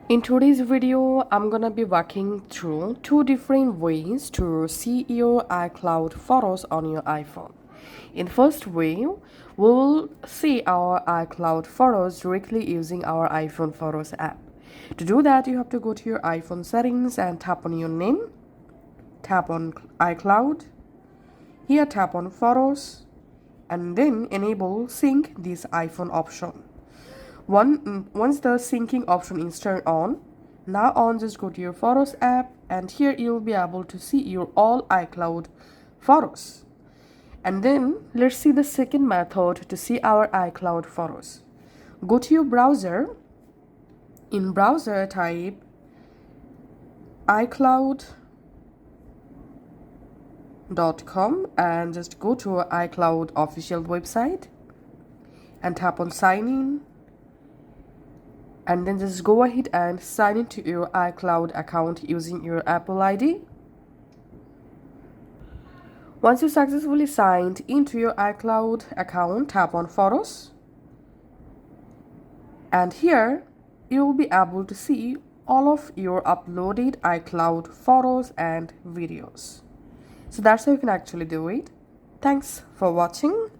In today's video, I'm gonna be walking through two different ways to see your iCloud photos on your iPhone. In first way, we'll see our iCloud photos directly using our iPhone Photos app. To do that, you have to go to your iPhone settings and tap on your name, tap on iCloud, here tap on Photos, and then enable Sync this iPhone option. Once the syncing option is turned on, now on just go to your Photos app and here you'll be able to see your all iCloud photos. And then let's see the second method to see our iCloud photos. Go to your browser. In browser type iCloud.com and just go to our iCloud official website and tap on sign in. And then just go ahead and sign into your iCloud account using your Apple ID. Once you successfully signed into your iCloud account, tap on Photos. And here you will be able to see all of your uploaded iCloud photos and videos. So that's how you can actually do it. Thanks for watching.